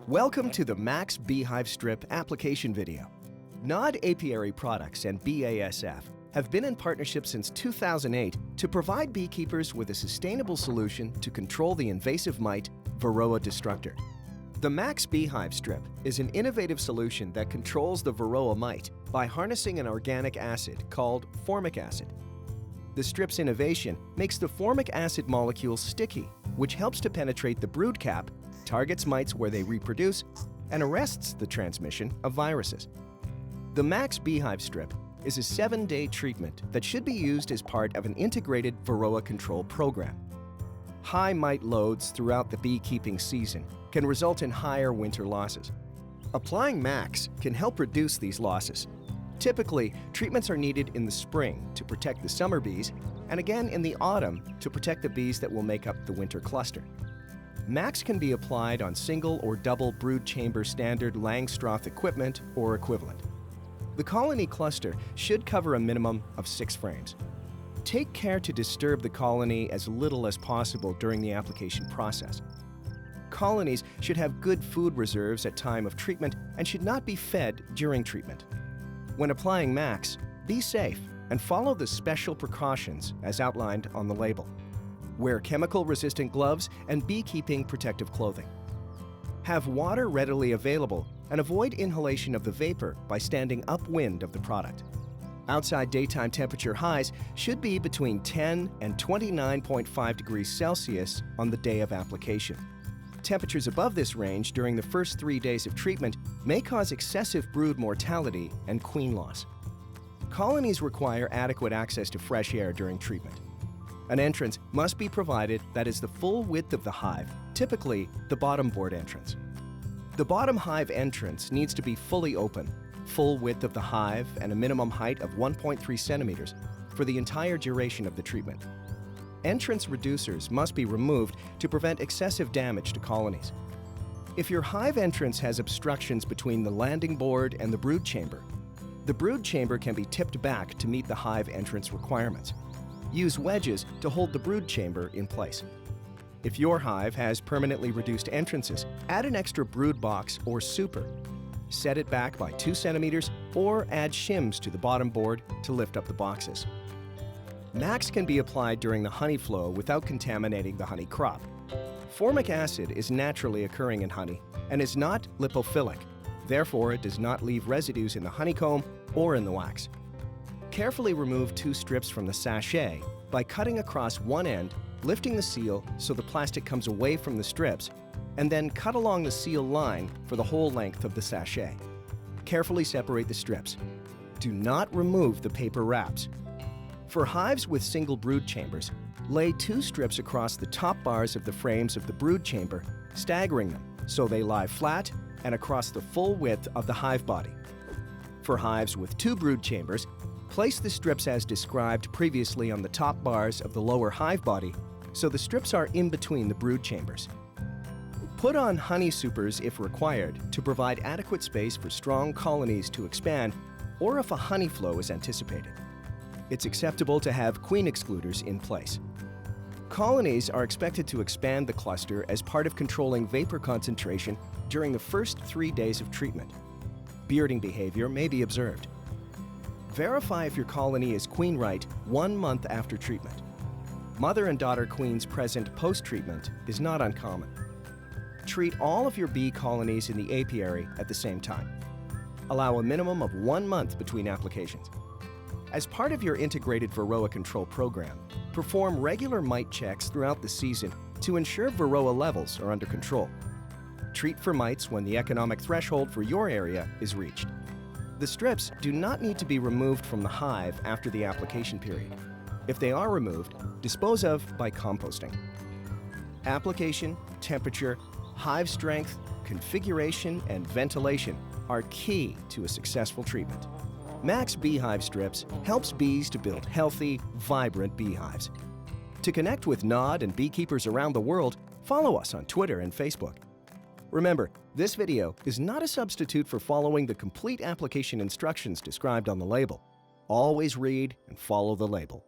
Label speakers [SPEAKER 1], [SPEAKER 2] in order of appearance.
[SPEAKER 1] Welcome to the MAQS Beehive Strip application video. NOD Apiary Products and BASF have been in partnership since 2008 to provide beekeepers with a sustainable solution to control the invasive mite, Varroa destructor. The MAQS Beehive Strip is an innovative solution that controls the Varroa mite by harnessing an organic acid called formic acid. The strip's innovation makes the formic acid molecule sticky, which helps to penetrate the brood cap, targets mites where they reproduce, and arrests the transmission of viruses. The MAQS Beehive Strip is a 7-day treatment that should be used as part of an integrated Varroa control program. High mite loads throughout the beekeeping season can result in higher winter losses. Applying MAQS can help reduce these losses. Typically, treatments are needed in the spring to protect the summer bees, and again in the autumn to protect the bees that will make up the winter cluster. MAQS can be applied on single or double brood chamber standard Langstroth equipment or equivalent. The colony cluster should cover a minimum of 6 frames. Take care to disturb the colony as little as possible during the application process. Colonies should have good food reserves at time of treatment and should not be fed during treatment. When applying MAQS, be safe and follow the special precautions as outlined on the label. Wear chemical-resistant gloves and beekeeping protective clothing. Have water readily available and avoid inhalation of the vapor by standing upwind of the product. Outside daytime temperature highs should be between 10 and 29.5 degrees Celsius on the day of application. Temperatures above this range during the first 3 days of treatment may cause excessive brood mortality and queen loss. Colonies require adequate access to fresh air during treatment. An entrance must be provided that is the full width of the hive, typically the bottom board entrance. The bottom hive entrance needs to be fully open, full width of the hive, and a minimum height of 1.3 centimeters for the entire duration of the treatment. Entrance reducers must be removed to prevent excessive damage to colonies. If your hive entrance has obstructions between the landing board and the brood chamber can be tipped back to meet the hive entrance requirements. Use wedges to hold the brood chamber in place. If your hive has permanently reduced entrances, add an extra brood box or super. Set it back by 2 centimeters or add shims to the bottom board to lift up the boxes. MAQS can be applied during the honey flow without contaminating the honey crop. Formic acid is naturally occurring in honey and is not lipophilic. Therefore, it does not leave residues in the honeycomb or in the wax. Carefully remove 2 strips from the sachet by cutting across one end, lifting the seal so the plastic comes away from the strips, and then cut along the seal line for the whole length of the sachet. Carefully separate the strips. Do not remove the paper wraps. For hives with single brood chambers, lay 2 strips across the top bars of the frames of the brood chamber, staggering them so they lie flat and across the full width of the hive body. For hives with 2 brood chambers, place the strips as described previously on the top bars of the lower hive body so the strips are in between the brood chambers. Put on honey supers if required to provide adequate space for strong colonies to expand or if a honey flow is anticipated. It's acceptable to have queen excluders in place. Colonies are expected to expand the cluster as part of controlling vapor concentration during the first 3 days of treatment. Bearding behavior may be observed. Verify if your colony is queen right 1 month after treatment. Mother and daughter queens present post-treatment is not uncommon. Treat all of your bee colonies in the apiary at the same time. Allow a minimum of 1 month between applications. As part of your integrated Varroa control program, perform regular mite checks throughout the season to ensure Varroa levels are under control. Treat for mites when the economic threshold for your area is reached. The strips do not need to be removed from the hive after the application period. If they are removed, dispose of by composting. Application, temperature, hive strength, configuration, and ventilation are key to a successful treatment. MAQS Beehive Strips helps bees to build healthy, vibrant beehives. To connect with NOD and beekeepers around the world, follow us on Twitter and Facebook. Remember, this video is not a substitute for following the complete application instructions described on the label. Always read and follow the label.